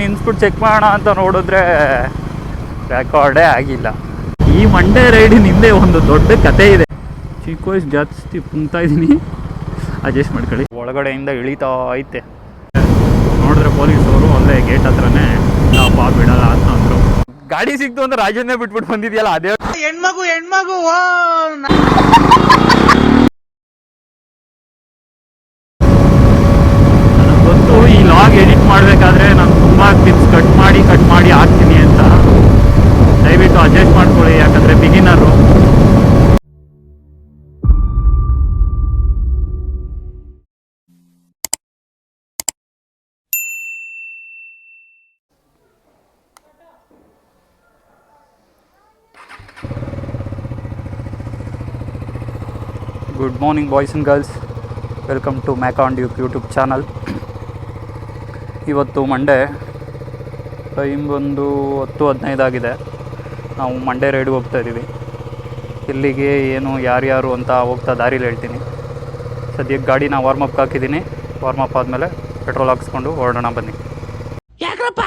ನಿನ್ಸ್ಬಿಟ್ಟು check ಮಾಡೋಣ ಅಂತ ನೋಡಿದ್ರೆ ರೆಕಾರ್ಡೇ ಆಗಿಲ್ಲ. ಈ ಮಂಡೇ ರೈಡಿನಿಂದೆ ಒಂದು ದೊಡ್ಡ ಕತೆ ಇದೆ. ಚಿಕ್ಕ ವಯಸ್ಸು ಜಾಸ್ತಿ ಪುಂಗ್ತಾ ಇದ್ದೀನಿ, ಅಡ್ಜಸ್ಟ್ ಮಾಡ್ಕೊಳ್ಳಿ. ಒಳಗಡೆಯಿಂದ ಇಳಿತಾ ಐತೆ. ನೋಡಿದ್ರೆ ಪೊಲೀಸವರು ಅಲ್ಲೇ ಗೇಟ್ ಹತ್ರನೇ ಪಾಪ ಬಿಡಲ್ಲ ಅಂತ ಅಂದರು. ಗಾಡಿ ಸಿಕ್ತು ಅಂದ್ರೆ ರಾಜನ್ನೇ ಬಿಟ್ಬಿಟ್ಟು ಬಂದಿದ್ಯಲ್ಲ, ಅದೇ ಹೆಣ್ಮಗು ಗೊತ್ತು. ಈ ಲಾಗ್ ಎಡಿಟ್ ಮಾಡಬೇಕಾದ್ರೆ ನಾನು ತುಂಬ ಕ್ಲಿಪ್ಸ್ ಕಟ್ ಮಾಡಿ ಹಾಕ್ತೀನಿ ಅಂತ. ದಯವಿಟ್ಟು ಅಡ್ಜಸ್ಟ್ ಮಾಡ್ಕೊಳ್ಳಿ, ಯಾಕಂದರೆ beginner. Good morning boys and girls, welcome to Macon Duke YouTube channel. ಇವತ್ತು ಮಂಡೇ, ಟೈಮ್ ಬಂದು 10:15 ಆಗಿದೆ. ನಾವು ಮಂಡೇ ರೈಡ್ಗೆ ಹೋಗ್ತಾಯಿದ್ದೀವಿ. ಇಲ್ಲಿಗೆ ಏನು ಯಾರ್ಯಾರು ಅಂತ ಹೋಗ್ತಾ ದಾರಿಲಿ ಹೇಳ್ತೀನಿ. ಸದ್ಯಕ್ಕೆ ಗಾಡಿನ ವಾರ್ಮಪ್ಗೆ ಹಾಕಿದ್ದೀನಿ. ವಾರ್ಮಪ್ ಆದಮೇಲೆ ಪೆಟ್ರೋಲ್ ಹಾಕ್ಸ್ಕೊಂಡು ಹೊರಡೋಣ ಬನ್ನಿ. ಯಾಕ್ರಪ್ಪ,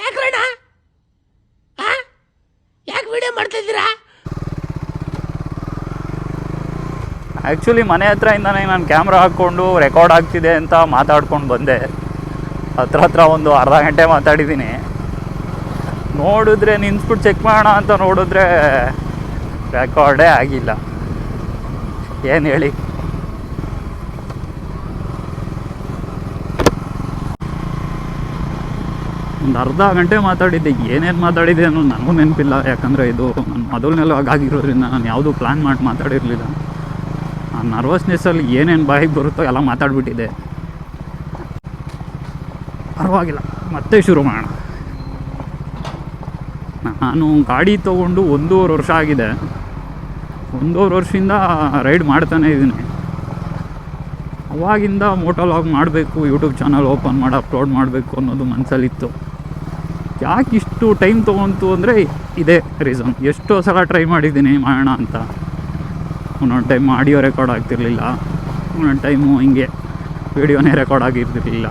ಯಾಕ್ರಣ್ಣ, ಯಾಕೆ ವಿಡಿಯೋ ಮಾಡ್ತಾಯಿದ್ದೀರಾ? ಆ್ಯಕ್ಚುಲಿ ಮನೆ ಹತ್ರದಿಂದನೇ ನಾನು ಕ್ಯಾಮ್ರಾ ಹಾಕ್ಕೊಂಡು ರೆಕಾರ್ಡ್ ಆಗ್ತಿದೆ ಅಂತ ಮಾತಾಡ್ಕೊಂಡು ಬಂದೆ. ಹತ್ರ ಒಂದು ಅರ್ಧ ಗಂಟೆ ಮಾತಾಡಿದ್ದೀನಿ. ನೋಡಿದ್ರೆ ನಿನ್ಸ್ಬಿಟ್ಟು ಚೆಕ್ ಮಾಡೋಣ ಅಂತ ನೋಡಿದ್ರೆ ರೆಕಾರ್ಡೇ ಆಗಿಲ್ಲ. ಏನು ಹೇಳಿ, ಒಂದು ಅರ್ಧ ಗಂಟೆ ಮಾತಾಡಿದ್ದೆ. ಏನೇನು ಮಾತಾಡಿದ್ದೆ ಅನ್ನೋ ನನಗೂ ನೆನಪಿಲ್ಲ, ಯಾಕಂದರೆ ಇದು ನಾನು ಮೊದಲನೆಲ್ಲ ಆಗಿರೋದ್ರಿಂದ ನಾನು ಯಾವುದೂ ಪ್ಲ್ಯಾನ್ ಮಾಡಿ ಮಾತಾಡಿರಲಿಲ್ಲ. ಆ ನರ್ವಸ್ನೆಸ್ಸಲ್ಲಿ ಏನೇನು ಬಾಯಿಗೆ ಬರುತ್ತೋ ಎಲ್ಲ ಮಾತಾಡ್ಬಿಟ್ಟಿದ್ದೆ. ಪರವಾಗಿಲ್ಲ, ಮತ್ತೆ ಶುರು ಮಾಡೋಣ. ನಾನು ಗಾಡಿ ತೊಗೊಂಡು 1.5 ವರ್ಷ ಆಗಿದೆ. 1.5 ವರ್ಷದಿಂದ ರೈಡ್ ಮಾಡ್ತಾನೇ ಇದ್ದೀನಿ. ಅವಾಗಿಂದ ಮೋಟೋಲಾಗ್ ಮಾಡಬೇಕು, ಯೂಟ್ಯೂಬ್ ಚಾನಲ್ ಓಪನ್ ಮಾಡಿ ಅಪ್ಲೋಡ್ ಮಾಡಬೇಕು ಅನ್ನೋದು ಮನಸ್ಸಲ್ಲಿತ್ತು. ಯಾಕೆ ಇಷ್ಟು ಟೈಮ್ ತೊಗೊಂತು ಅಂದರೆ ಇದೇ ರೀಸನ್. ಎಷ್ಟೋ ಸಲ ಟ್ರೈ ಮಾಡಿದ್ದೀನಿ ಮಾಡೋಣ ಅಂತ. ಒಂದೊಂದು ಟೈಮ್ ಆಡಿಯೋ ರೆಕಾರ್ಡ್ ಆಗ್ತಿರಲಿಲ್ಲ, ಒಂದೊಂದು ಟೈಮು ಹಿಂಗೆ ವಿಡಿಯೋನೇ ರೆಕಾರ್ಡ್ ಆಗಿರ್ತಿರಲಿಲ್ಲ.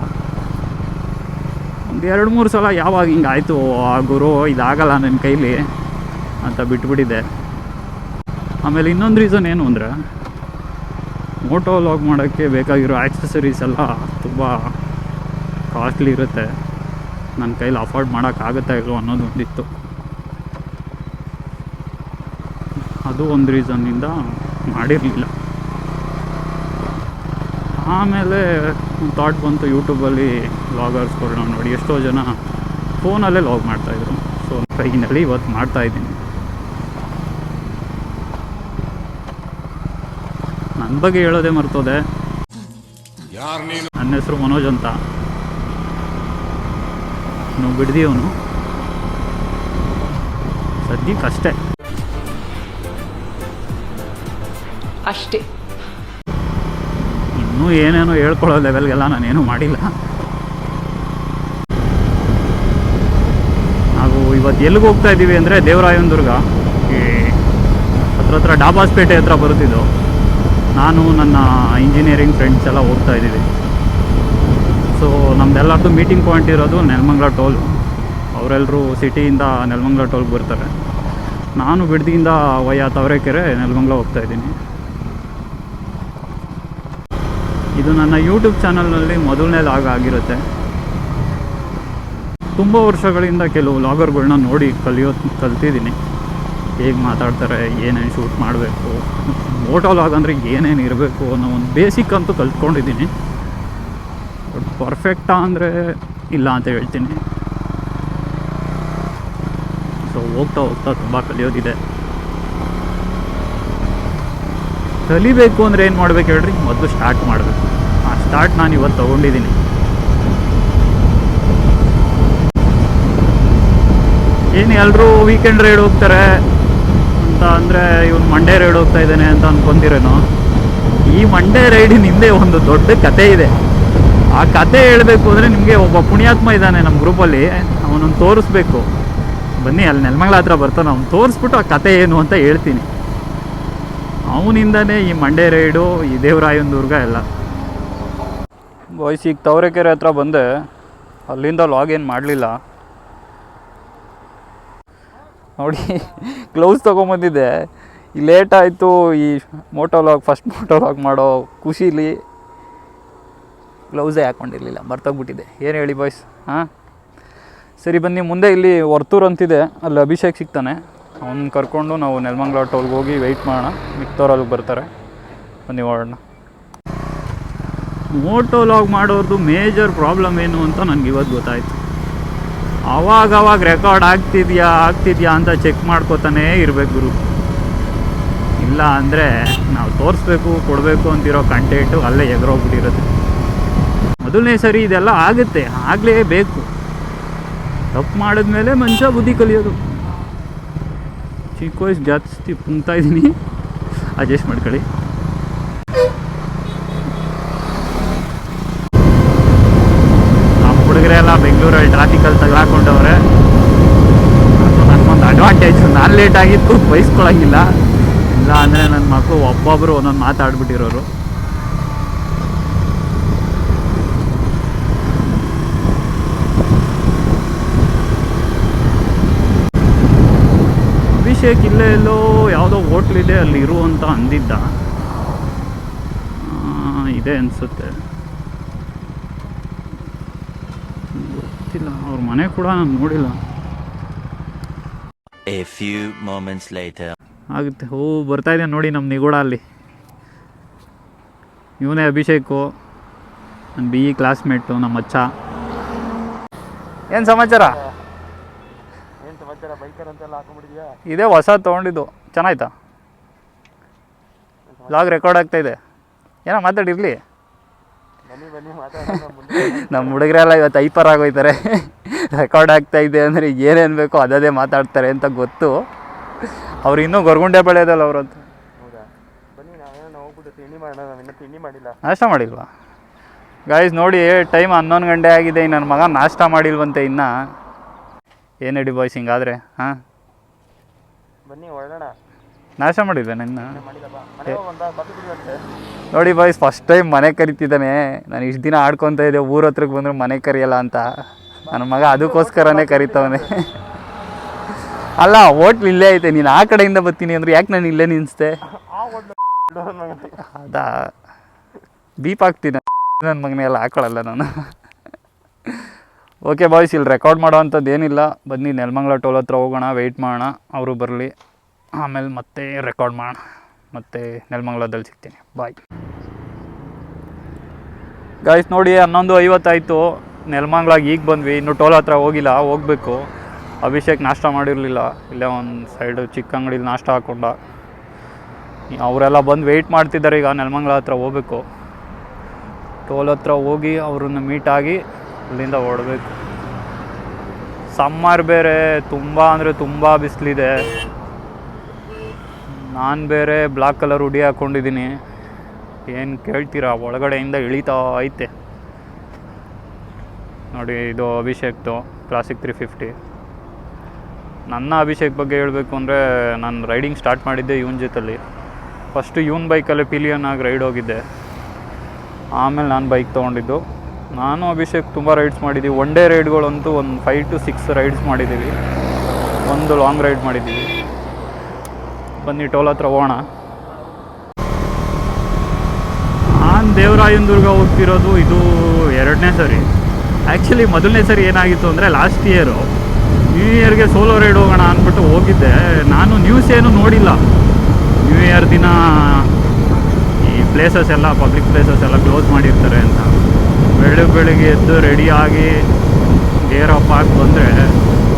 ಒಂದು 2-3 ಸಲ ಯಾವಾಗ ಹಿಂಗೆ ಆಯಿತು, ಆ ಗುರು ಇದಾಗಲ್ಲ ನನ್ನ ಕೈಲಿ ಅಂತ ಬಿಟ್ಬಿಟ್ಟಿದ್ದೆ. ಆಮೇಲೆ ಇನ್ನೊಂದು ರೀಸನ್ ಏನು ಅಂದರೆ, ಮೋಟೋ ವ್ಲಾಗ್ ಮಾಡೋಕ್ಕೆ ಬೇಕಾಗಿರೋ ಆಕ್ಸೆಸರೀಸ್ ಎಲ್ಲ ತುಂಬ ಕಾಸ್ಟ್ಲಿ ಇರುತ್ತೆ. ನನ್ನ ಕೈಲಿ ಅಫೋರ್ಡ್ ಮಾಡೋಕ್ಕಾಗುತ್ತಾ ಇಲ್ಲೋ ಅನ್ನೋದು ಒಂದಿತ್ತು. ಅದು ಒಂದು ರೀಸನ್ನಿಂದ ಮಾಡಿರಲಿಲ್ಲ. ಆಮೇಲೆ ಒಂದು ಥಾಟ್ ಬಂತು, ಯೂಟ್ಯೂಬಲ್ಲಿ ವ್ಲಾಗರ್ಸ್ಗಳನ್ನ ನೋಡಿ ಎಷ್ಟೋ ಜನ ಫೋನಲ್ಲೇ ವ್ಲಾಗ್ ಮಾಡ್ತಾಯಿದ್ರು. ಸೊ ಕೈಗಿನಲ್ಲಿ ಇವತ್ತು ಮಾಡ್ತಾಯಿದ್ದೀನಿ. ನನ್ನ ಬಗ್ಗೆ ಹೇಳೋದೇ ಮರ್ತೋದೆ. ನನ್ನ ಹೆಸರು ಮನೋಜ್ ಅಂತ. ನಾವು ಬಿಡ್ದೀವನು ಸದ್ಯಕ್ಕೆ ಅಷ್ಟೇ. ಇನ್ನೂ ಏನೇನೋ ಹೇಳ್ಕೊಳ್ಳೋ ಲೆವೆಲ್ಗೆಲ್ಲ ನಾನೇನು ಮಾಡಿಲ್ಲ. ನಾವು ಇವತ್ತು ಎಲ್ಲಿಗೆ ಹೋಗ್ತಾ ಇದ್ದೀವಿ ಅಂದರೆ ದೇವರಾಯನದುರ್ಗ, ಈ ಹತ್ರ ಡಾಬಾಸ್ಪೇಟೆ ಹತ್ರ ಬರುತ್ತಿದ್ದು. ನಾನು ನನ್ನ ಇಂಜಿನಿಯರಿಂಗ್ ಫ್ರೆಂಡ್ಸ್ ಎಲ್ಲ ಹೋಗ್ತಾ ಇದ್ದೀವಿ. ಸೊ ನಮ್ಮದೆಲ್ಲರದ್ದು ಮೀಟಿಂಗ್ ಪಾಯಿಂಟ್ ಇರೋದು ನೆಲಮಂಗಲ ಟೋಲ್. ಅವರೆಲ್ಲರೂ ಸಿಟಿಯಿಂದ ನೆಲಮಂಗಲ ಟೋಲ್ಗೆ ಬರ್ತಾರೆ. ನಾನು ಬಿಡದಿಯಿಂದ ವಯ್ಯ ತಾವರೆಕೆರೆ ನೆಲಮಂಗಲ ಹೋಗ್ತಾಯಿದ್ದೀನಿ. ಇದು ನನ್ನ ಯೂಟ್ಯೂಬ್ ಚಾನಲ್ನಲ್ಲಿ ಮೊದಲನೇ ಲಾಗ್ ಆಗಿರುತ್ತೆ. ತುಂಬ ವರ್ಷಗಳಿಂದ ಕೆಲವು ಲಾಗರ್ಗಳನ್ನ ನೋಡಿ ಕಲ್ತಿದ್ದೀನಿ. ಹೇಗೆ ಮಾತಾಡ್ತಾರೆ, ಏನೇನು ಶೂಟ್ ಮಾಡಬೇಕು, ಮೋಟೋ ಲಾಗ್ ಅಂದರೆ ಏನೇನು ಇರಬೇಕು ಅನ್ನೋ ಒಂದು ಬೇಸಿಕ್ ಅಂತೂ ಕಲ್ತ್ಕೊಂಡಿದ್ದೀನಿ. ಬಟ್ ಪರ್ಫೆಕ್ಟಾ ಅಂದರೆ ಇಲ್ಲ ಅಂತ ಹೇಳ್ತೀನಿ. ಸೊ ಹೋಗ್ತಾ ತುಂಬ ಕಲಿಯೋದಿದೆ. ಕಲಿಬೇಕು ಅಂದರೆ ಏನು ಮಾಡಬೇಕು ಹೇಳ್ರಿ, ಮೊದಲು ಸ್ಟಾರ್ಟ್ ಮಾಡಬೇಕು. ಆ ಸ್ಟಾರ್ಟ್ ನಾನು ಇವತ್ತು ತೊಗೊಂಡಿದ್ದೀನಿ. ಏನು ಎಲ್ಲರೂ ವೀಕೆಂಡ್ ರೈಡ್ ಹೋಗ್ತಾರೆ ಅಂತ ಅಂದರೆ ಇವನು ಮಂಡೇ ರೈಡ್ ಹೋಗ್ತಾ ಇದ್ದಾನೆ ಅಂತ ಅಂದ್ಕೊಂತೀರೇನೋ. ಈ ಮಂಡೇ ರೈಡಿನಿಂದೆ ಒಂದು ದೊಡ್ಡ ಕತೆ ಇದೆ. ಆ ಕತೆ ಹೇಳಬೇಕು ಅಂದರೆ ನಿಮಗೆ ಒಬ್ಬ ಪುಣ್ಯಾತ್ಮ ಇದ್ದಾನೆ ನಮ್ಮ ಗ್ರೂಪಲ್ಲಿ, ಅವನನ್ನು ತೋರಿಸ್ಬೇಕು. ಬನ್ನಿ, ಅಲ್ಲಿ ನೆಲಮಂಗಲ ಹತ್ರ ಬರ್ತಾನೆ. ಅವ್ನು ತೋರಿಸ್ಬಿಟ್ಟು ಆ ಕತೆ ಏನು ಅಂತ ಹೇಳ್ತೀನಿ. ಅವನಿಂದನೇ ಈ ಮಂಡೇ ರೈಡು, ಈ ದೇವರಾಯನದುರ್ಗ ಎಲ್ಲ. ಬಾಯ್ಸ್, ಈಗ ತಾವರೆಕೆರೆ ಹತ್ರ ಬಂದೆ. ಅಲ್ಲಿಂದ ಲಾಗಿನ್ ಮಾಡಲಿಲ್ಲ ನೋಡಿ. ಗ್ಲೌಸ್ ತೊಗೊಂಬಂದಿದ್ದೆ, ಈ ಲೇಟ್ ಆಯಿತು. ಈ ಫಸ್ಟ್ ಮೋಟೋ ಲಾಗ್ ಮಾಡೋ ಖುಷೀಲಿ ಗ್ಲೌಸೇ ಹಾಕ್ಕೊಂಡಿರಲಿಲ್ಲ, ಮರ್ತೋಗ್ಬಿಟ್ಟಿದೆ. ಏನು ಹೇಳಿ ಬಾಯ್ಸ್? ಹಾಂ ಸರಿ ಬನ್ನಿ, ಮುಂದೆ ಇಲ್ಲಿ ವರ್ತೂರು ಅಂತಿದೆ, ಅಲ್ಲಿ ಅಭಿಷೇಕ್ ಸಿಗ್ತಾನೆ. ಅವ್ನು ಕರ್ಕೊಂಡು ನಾವು ನೆಲಮಂಗಲ ಟೋಲ್ಗೆ ಹೋಗಿ ವೆಯ್ಟ್ ಮಾಡೋಣ. ಮಿಕ್ತವ್ರು ಬರ್ತಾರೆ, ಬನ್ನಿ ಹೊರಡೋಣ. ಮೋಟೋ ಲಾಗ್ ಮಾಡೋರ್ದು ಮೇಜರ್ ಪ್ರಾಬ್ಲಮ್ ಏನು ಅಂತ ನನಗೆ ಇವತ್ತು ಗೊತ್ತಾಯಿತು. ಅವಾಗ ರೆಕಾರ್ಡ್ ಆಗ್ತಿದ್ಯಾ ಅಂತ ಚೆಕ್ ಮಾಡ್ಕೋತಾನೇ ಇರಬೇಕು ಗುರು. ಇಲ್ಲ ಅಂದರೆ ನಾವು ತೋರಿಸ್ಬೇಕು ಕೊಡಬೇಕು ಅಂತಿರೋ ಕಂಟೆಂಟು ಅಲ್ಲೇ ಎಗರೋಗ್ಬಿಟ್ಟಿರುತ್ತೆ. ಮೊದಲನೇ ಸರಿ ಇದೆಲ್ಲ ಆಗುತ್ತೆ, ಆಗಲೇಬೇಕು. ತಪ್ಪು ಮಾಡಿದ್ಮೇಲೆ ಮನುಷ್ಯ ಬುದ್ಧಿ ಕಲಿಯೋದು. ಚಿಕ್ಕ ವಯಸ್ಸು ಜಾಸ್ತಿ ಪುಂಗ್ತಾ ಇದ್ದೀನಿ, ಅಡ್ಜಸ್ಟ್ ಮಾಡ್ಕೊಳ್ಳಿ. ನಮ್ಮ ಹುಡುಗರೆಲ್ಲ ಬೆಂಗಳೂರಲ್ಲಿ ಟ್ರಾಫಿಕಲ್ಲಿ ತಗಲಾಕೊಂಡವ್ರೆ. ಅದು ನನಗೊಂದು ಅಡ್ವಾಂಟೇಜ್. ನಾನು ಲೇಟ್ ಆಗಿತ್ತು ಬಯಸ್ಕೊಳಂಗಿಲ್ಲ, ಇಲ್ಲ ಅಂದರೆ ನನ್ನ ಮಕ್ಕಳು ಒಬ್ಬೊಬ್ಬರು ಒಂದೊಂದು ಮಾತಾಡ್ಬಿಟ್ಟಿರೋರು. ಅಭಿಷೇಕ್ ಇಲ್ಲೇ ಎಲ್ಲೋ ಯಾವುದೋ ಹೋಟ್ಲಿದೆ, ಅಲ್ಲಿ ಇರುವಂತ ಅಂದಿದ್ದ. ಇದೆ ಅನಿಸುತ್ತೆ, ಗೊತ್ತಿಲ್ಲ. ಅವ್ರ ಮನೆ ಕೂಡ ನಾನು ನೋಡಿಲ್ಲ. A few moments later. ಆಗುತ್ತೆ. ಬರ್ತಾ ಇದೆ ನೋಡಿ ನಮ್ಮ ನಿಗೂಢ. ಅಲ್ಲಿ ಇವನೇ ಅಭಿಷೇಕು, ನನ್ನ BE ಕ್ಲಾಸ್ಮೇಟು, ನಮ್ಮ ಮಚ್ಚ. ಏನು ಸಮಾಚಾರ? ಇದೇ ಹೊಸ ತೊಗೊಂಡಿದ್ದು, ಚೆನ್ನಾಯ್ತಾ? ಲಾಗ್ ರೆಕಾರ್ಡ್ ಆಗ್ತಾಯಿದೆ, ಏನೋ ಮಾತಾಡಿರಲಿ. ನಮ್ಮ ಹುಡುಗರೆಲ್ಲ ಇವತ್ತು ಹೈಪರ್ ಆಗೋಯ್ತಾರೆ. ರೆಕಾರ್ಡ್ ಆಗ್ತಾಯಿದೆ ಅಂದರೆ ಏನೇನು ಬೇಕೋ ಅದೇ ಮಾತಾಡ್ತಾರೆ ಅಂತ ಗೊತ್ತು. ಅವ್ರು ಇನ್ನೂ ಗೊರಗುಂಡೆ ಬೆಳೆಯೋದಲ್ಲ ಅವ್ರಂತ. ನಾಷ್ಟ ಮಾಡಿಲ್ವಾ ಗಾಯ್ಸ್? ನೋಡಿ ಟೈಮ್ 11 ಗಂಟೆ ಆಗಿದೆ, ನನ್ನ ಮಗ ನಾಷ್ಟ ಮಾಡಿಲ್ವಂತೆ ಇನ್ನು. ಏನು ಹೇಳಿ ಬಾಯ್ಸ್ ಹಿಂಗಾದರೆ? ಹಾಂ ಬನ್ನಿ ಹೊರಡೋಣ. ನಾಷ್ಟ ಮಾಡಿದ್ದೆ ನಿನ್ನ? ನೋಡಿ ಬಾಯ್ಸ್, ಫಸ್ಟ್ ಟೈಮ್ ಮನೆ ಕರಿತಿದ್ದಾನೆ. ನಾನು ಇಷ್ಟು ದಿನ ಆಡ್ಕೊತ ಇದ್ದೆ ಊರ ಹತ್ರಕ್ಕೆ ಬಂದರೆ ಮನೆ ಕರಿಯಲ್ಲ ಅಂತ. ನನ್ನ ಮಗ ಅದಕ್ಕೋಸ್ಕರನೇ ಕರಿತವನೆ. ಅಲ್ಲ, ಹೋಟ್ಲ್ ಇಲ್ಲೇ ಐತೆ, ನೀನು ಆ ಕಡೆಯಿಂದ ಬರ್ತೀನಿ ಅಂದ್ರೆ ಯಾಕೆ ನಾನು ಇಲ್ಲೇ ನಿನ್ನಿಸ್ದೆ? ಅದಾ ಬೀಪ್ ಆಗ್ತೀನಿ ನನ್ನ ಮಗನೇ, ಎಲ್ಲ ಹಾಕೊಳ್ಳಲ್ಲ ನಾನು. ಓಕೆ ಬಾಯ್ಸ್, ಇಲ್ಲಿ ರೆಕಾರ್ಡ್ ಮಾಡೋ ಅಂಥದ್ದು ಏನಿಲ್ಲ. ಬನ್ನಿ ನೆಲಮಂಗಲ ಟೋಲ್ ಹತ್ರ ಹೋಗೋಣ, ವೆಯ್ಟ್ ಮಾಡೋಣ ಅವರು ಬರಲಿ, ಆಮೇಲೆ ಮತ್ತೆ ರೆಕಾರ್ಡ್ ಮಾಡೋಣ. ಮತ್ತೆ ನೆಲಮಂಗಲದಲ್ಲಿ ಸಿಗ್ತೀನಿ. Bye guys. ನೋಡಿ 11:50 ಆಯಿತು, ನೆಲಮಂಗಲಾಗ ಈಗ ಬಂದ್ವಿ. ಇನ್ನೂ ಟೋಲ್ ಹತ್ರ ಹೋಗಿಲ್ಲ, ಹೋಗಬೇಕು. ಅಭಿಷೇಕ್ ನಾಷ್ಟ ಮಾಡಿರಲಿಲ್ಲ, ಇಲ್ಲೇ ಒಂದು ಸೈಡು ಚಿಕ್ಕ ಅಂಗಡಿಲಿ ನಾಷ್ಟ ಹಾಕ್ಕೊಂಡ. ಅವರೆಲ್ಲ ಬಂದು ವೆಯ್ಟ್ ಮಾಡ್ತಿದ್ದಾರೆ. ಈಗ ನೆಲಮಂಗಲ ಹತ್ರ ಹೋಗಬೇಕು. ಟೋಲ್ ಹತ್ರ ಹೋಗಿ ಅವ್ರನ್ನ ಮೀಟಾಗಿ ಅಲ್ಲಿಂದ ಹೊರಡಬೇಕು. ಸಮ್ಮರ್ ಬೇರೆ, ತುಂಬ ಅಂದರೆ ತುಂಬ ಬಿಸಿಲಿದೆ. ನಾನು ಬೇರೆ ಬ್ಲ್ಯಾಕ್ ಕಲರ್ ಹುಡಿ ಹಾಕ್ಕೊಂಡಿದ್ದೀನಿ. ಏನು ಕೇಳ್ತೀರಾ, ಒಳಗಡೆಯಿಂದ ಇಳಿತಾ ಐತೆ ನೋಡಿ. ಇದು ಅಭಿಷೇಕ್ದು ಕ್ಲಾಸಿಕ್ 350. ನನ್ನ ಅಭಿಷೇಕ್ ಬಗ್ಗೆ ಹೇಳಬೇಕು ಅಂದರೆ, ನಾನು ರೈಡಿಂಗ್ ಸ್ಟಾರ್ಟ್ ಮಾಡಿದ್ದೆ ಇವನ ಜೊತೆಲಿ. ಫಸ್ಟು ಇವನ ಬೈಕಲ್ಲೇ ಪಿಲಿಯನ್ ಆಗಿ ರೈಡ್ ಹೋಗಿದ್ದೆ, ಆಮೇಲೆ ನಾನು ಬೈಕ್ ತೊಗೊಂಡಿದ್ದು. ನಾನು ಅಭಿಷೇಕ್ ತುಂಬ ರೈಡ್ಸ್ ಮಾಡಿದ್ದೀವಿ. ಒನ್ ಡೇ ರೈಡ್ಗಳಂತೂ ಒಂದು 5 to 6 ರೈಡ್ಸ್ ಮಾಡಿದ್ದೀವಿ, ಒಂದು ಲಾಂಗ್ ರೈಡ್ ಮಾಡಿದ್ದೀವಿ. ಬನ್ನಿ ಟೋಲ್ ಹತ್ರ ಹೋಗೋಣ. ನಾನು ದೇವರಾಯನದುರ್ಗ ಹೋಗ್ತಿರೋದು ಇದು 2ನೇ ಸರಿ. ಆ್ಯಕ್ಚುಲಿ ಮೊದಲನೇ ಸರಿ ಏನಾಗಿತ್ತು ಅಂದರೆ, ಲಾಸ್ಟ್ ಇಯರು ನ್ಯೂ ಇಯರ್ಗೆ ಸೋಲೋ ರೈಡ್ ಹೋಗೋಣ ಅಂದ್ಬಿಟ್ಟು ಹೋಗಿದ್ದೆ. ನಾನು ನ್ಯೂಸ್ ಏನು ನೋಡಿಲ್ಲ, ನ್ಯೂ ಇಯರ್ ದಿನ ಈ ಪ್ಲೇಸಸ್ ಎಲ್ಲ, ಪಬ್ಲಿಕ್ ಪ್ಲೇಸಸ್ ಎಲ್ಲ ಕ್ಲೋಸ್ ಮಾಡಿರ್ತಾರೆ ಅಂತ. ಬೆಳಿಗ್ಗೆ ಎದ್ದು ರೆಡಿಯಾಗಿ ಗೇರ್ ಅಪ್ ಆಗಿ ಬಂದರೆ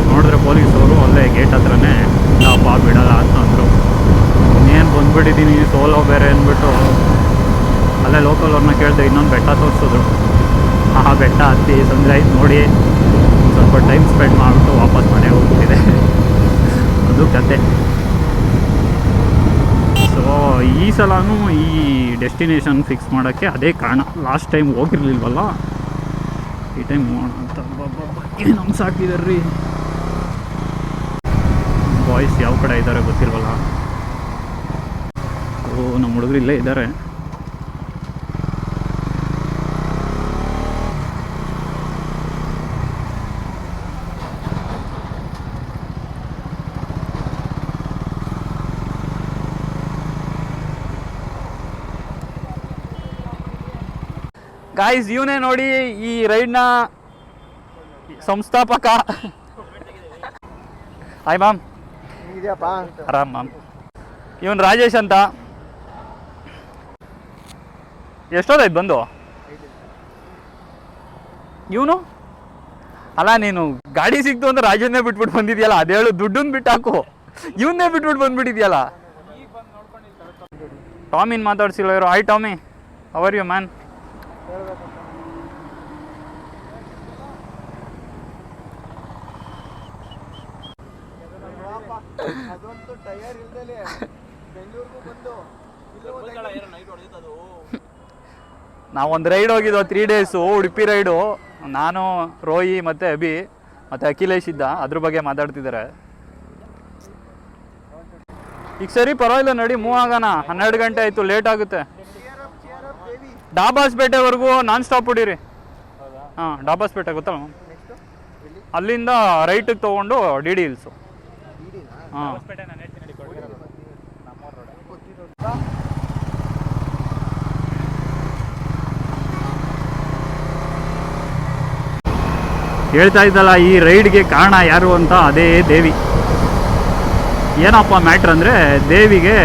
ನೋಡಿದ್ರೆ ಪೊಲೀಸವರು ಅಲ್ಲೇ ಗೇಟ್ ಹತ್ರನೇ ಅಪ್ಪ ಬಿಡಲ್ಲ ಅಂತಂದರು. ಇನ್ನೇನು ಬಂದುಬಿಟ್ಟಿದ್ದೀನಿ, ಸೋಲೋ ಬೇರೆ ಅಂದ್ಬಿಟ್ಟು ಅಲ್ಲೇ ಲೋಕಲ್ ಅವ್ರನ್ನ ಕೇಳಿದೆ, ಇನ್ನೊಂದು ಬೆಟ್ಟ ತೋರಿಸಿದ್ರು. ಆ ಬೆಟ್ಟ ಹತ್ತಿ ಸನ್ರೈಸ್ ನೋಡಿ ಸ್ವಲ್ಪ ಟೈಮ್ ಸ್ಪೆಂಡ್ ಮಾಡಿಬಿಟ್ಟು ವಾಪಸ್ ಮನೆಗೆ ಹೋಗ್ಬಿಟ್ಟಿದೆ. ಅದು ಕತೆ. ಸೊ ಈ ಸಲನೂ ಈ ಡೆಸ್ಟಿನೇಷನ್ ಫಿಕ್ಸ್ ಮಾಡೋಕ್ಕೆ ಅದೇ ಕಾರಣ. ಲಾಸ್ಟ್ ಟೈಮ್ ಹೋಗಿರ್ಲಿಲ್ವಲ್ಲ, ಈ ಟೈಮ್ ಹೋಗೋಣ ಅಂತ. ಏನು ಹಂಗೆ ಸಾಕಿದಾರೆ ರೀ ಬಾಯ್ಸ್. ಯಾವ ಕಡೆ ಇದ್ದಾರೆ ಗೊತ್ತಿಲ್ವಲ್ಲ. ಓ, ನಮ್ಮ ಹುಡುಗರು ಇಲ್ಲೇ ಇದ್ದಾರೆ. ಗಾಯ್ಸ್ ಇವನೇ ನೋಡಿ ಈ ರೈಡ್ನ ಸಂಸ್ಥಾಪಕ. Hi ma'am. ಆರಾಮ್ ಮ್ಯಾಮ್. ಇವನ್ ರಾಜೇಶ್ ಅಂತ. ಎಷ್ಟೋದಾಯ್ತು ಬಂದು? ಇವನು ಅಲ್ಲ, ನೀನು ಗಾಡಿ ಸಿಕ್ತು ಅಂದ್ರೆ ರಾಜನ್ನೇ ಬಿಟ್ಬಿಟ್ಟು ಬಂದಿದ್ಯಲ್ಲ, ಅದೇಳು ದುಡ್ಡನ್ನ ಬಿಟ್ಟು ಹಾಕು. ಇವನ್ನೇ ಬಿಟ್ಬಿಟ್ಟು ಬಂದ್ಬಿಟ್ಟಿದ್ಯಲ್ಲ. ಟಾಮಿನ್ ಮಾತಾಡ್ಸಿಲ್ಲ ಇವರು. Hi Tommy, how are you man? ನಾವೊಂದು ರೈಡ್ ಹೋಗಿದ್ದೋ 3 days ಉಡುಪಿ ರೈಡು. ನಾನು, ರೋಹಿ ಮತ್ತು ಅಭಿ ಮತ್ತು ಅಖಿಲೇಶ್ ಇದ್ದ. ಅದ್ರ ಬಗ್ಗೆ ಮಾತಾಡ್ತಿದ್ದಾರೆ. ಈಗ ಸರಿ ಪರವಾಗಿಲ್ಲ, ನಡಿ ಮೂವ್ ಆಗೋಣ. 12 ಗಂಟೆ ಆಯಿತು, ಲೇಟ್ ಆಗುತ್ತೆ. ಡಾಬಾಸ್ಪೇಟೆವರೆಗೂ ನಾನ್ ಸ್ಟಾಪ್ ಹೊಡೀರಿ. ಹಾಂ, ಡಾಬಾಸ್ಪೇಟೆ ಗೊತ್ತಲ್ಲ, ಅಲ್ಲಿಂದ ರೈಟಿಗೆ ತೊಗೊಂಡು ಡಿ ಡಿ ಹಿಲ್ಸು. ಹಾಂ, ಹೇಳ್ತಾ ಇದ್ದಲ್ಲ ಈ ರೈಡ್ಗೆ ಕಾರಣ ಯಾರು ಅಂತ, ಅದೇ ದೇವಿ. ಏನಪ್ಪ ಮ್ಯಾಟ್ರ್ ಅಂದರೆ, ದೇವಿಗೆ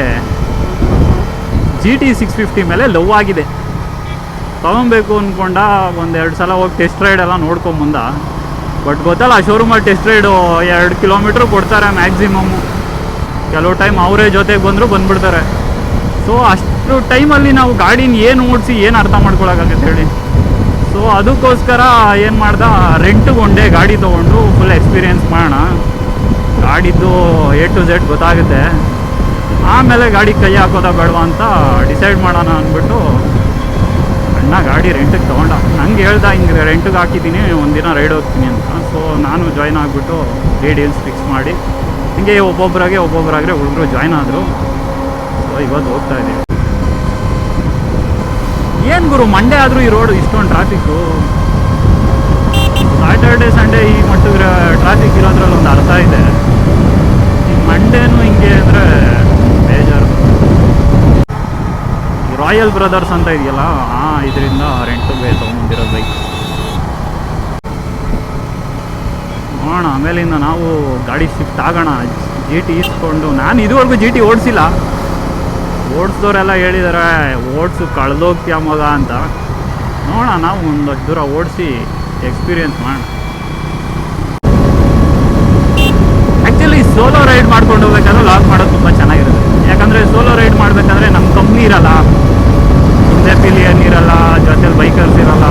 GT 650 ಮೇಲೆ ಲವ್ ಆಗಿದೆ. ತೊಗೊಬೇಕು ಅಂದ್ಕೊಂಡ, 1-2 ಸಲ ಹೋಗಿ ಟೆಸ್ಟ್ ರೈಡ್ ಎಲ್ಲ ನೋಡ್ಕೊಂಬಂದ. ಬಟ್ ಗೊತ್ತಲ್ಲ, ಶೋರೂಮಲ್ಲಿ ಟೆಸ್ಟ್ ರೈಡು 2 ಕಿಲೋಮೀಟ್ರ್ ಕೊಡ್ತಾರೆ ಮ್ಯಾಕ್ಸಿಮಮ್ಮು. ಕೆಲವು ಟೈಮ್ ಅವರೇ ಜೊತೆಗೆ ಬಂದರೂ ಬಂದುಬಿಡ್ತಾರೆ. ಸೊ ಅಷ್ಟು ಟೈಮಲ್ಲಿ ನಾವು ಗಾಡಿನ ಏನು ಓಡಿಸಿ ಏನು ಅರ್ಥ ಮಾಡ್ಕೊಳಕ್ಕಾಗತ್ತೆ ಹೇಳಿ. ಸೊ ಅದಕ್ಕೋಸ್ಕರ ಏನು ಮಾಡ್ದ, ರೆಂಟಿಗೆ ಒಂದೇ ಗಾಡಿ ತೊಗೊಂಡು ಫುಲ್ ಎಕ್ಸ್ಪೀರಿಯೆನ್ಸ್ ಮಾಡೋಣ, ಗಾಡಿದ್ದು A to Z ಗೊತ್ತಾಗುತ್ತೆ, ಆಮೇಲೆ ಗಾಡಿ ಕೈ ಹಾಕೋದ ಬೇಡವಾ ಅಂತ ಡಿಸೈಡ್ ಮಾಡೋಣ ಅಂದ್ಬಿಟ್ಟು ಅಣ್ಣ ಗಾಡಿ ರೆಂಟಿಗೆ ತೊಗೊಂಡ. ನಂಗೆ ಹೇಳ್ದ, ಹಿಂಗೆ ರೆಂಟಿಗೆ ಹಾಕಿದ್ದೀನಿ, ಒಂದಿನ ರೈಡ್ ಹೋಗ್ತೀನಿ ಅಂತ. ಸೊ ನಾನು ಜಾಯ್ನ್ ಆಗಿಬಿಟ್ಟು ಡೀಟೇಲ್ಸ್ ಫಿಕ್ಸ್ ಮಾಡಿ, ಹಿಂಗೆ ಒಬ್ಬೊಬ್ಬರಾಗೆ ಹುಡುಗರು ಜಾಯ್ನ್ ಆದರು. ಸೊ ಇವತ್ತು ಹೋಗ್ತಾ ಇದ್ದೀವಿ. ಏನು ಗುರು, ಮಂಡೇ ಆದರೂ ಈ ರೋಡು ಇಷ್ಟೊಂದು ಟ್ರಾಫಿಕ್ಕು. ಸ್ಯಾಟರ್ಡೆ ಸಂಡೇ ಈ ಮಟ್ಟಿಗೆ ಟ್ರಾಫಿಕ್ ಇರೋದ್ರಲ್ಲಿ ಒಂದು ಅರ್ಥ ಇದೆ. ಈ ಮಂಡೇನು ಹಿಂಗೆ ಅಂದರೆ ಬೇಜಾರು. ರಾಯಲ್ ಬ್ರದರ್ಸ್ ಅಂತ ಇದೆಯಲ್ಲ, ಇದರಿಂದ ರೆಂಟಿಗೆ ತೊಗೊಂಬಂದಿರೋ ಬೈಕ್. ನೋಡೋಣ, ಆಮೇಲಿಂದ ನಾವು ಗಾಡಿ ಶಿಫ್ಟ್ ಆಗೋಣ. GT ಇಸ್ಕೊಂಡು, ನಾನು ಇದುವರೆಗೂ GT ಓಡಿಸಿಲ್ಲ. ಓಡಿಸಿದವರೆಲ್ಲ ಹೇಳಿದ್ದಾರೆ ಓಡಿಸು ಕಳೆದೋಗ್ತೀಯ ಮಗ ಅಂತ. ನೋಡೋಣ, ನಾವು ಒಂದಷ್ಟು ದೂರ ಓಡಿಸಿ ಎಕ್ಸ್ಪೀರಿಯೆನ್ಸ್ ಮಾಡೋಣ. ಆ್ಯಕ್ಚುಲಿ ಸೋಲೋ ರೈಡ್ ಮಾಡ್ಕೊಂಡು ಹೋಗ್ಬೇಕಾದ್ರೆ ಲಾಗ್ ಮಾಡೋದು ತುಂಬ ಚೆನ್ನಾಗಿರುತ್ತೆ. ಯಾಕಂದರೆ ಸೋಲೋ ರೈಡ್ ಮಾಡಬೇಕಾದ್ರೆ ನಮ್ಮ ಕಂಪ್ನಿ ಇರಲ್ಲ, ಹಿಂದೆ ಪಿಲಿಯನ್ ಇರಲ್ಲ, ಜೊತೆಲಿ ಬೈಕರ್ಸ್ ಇರಲ್ಲ,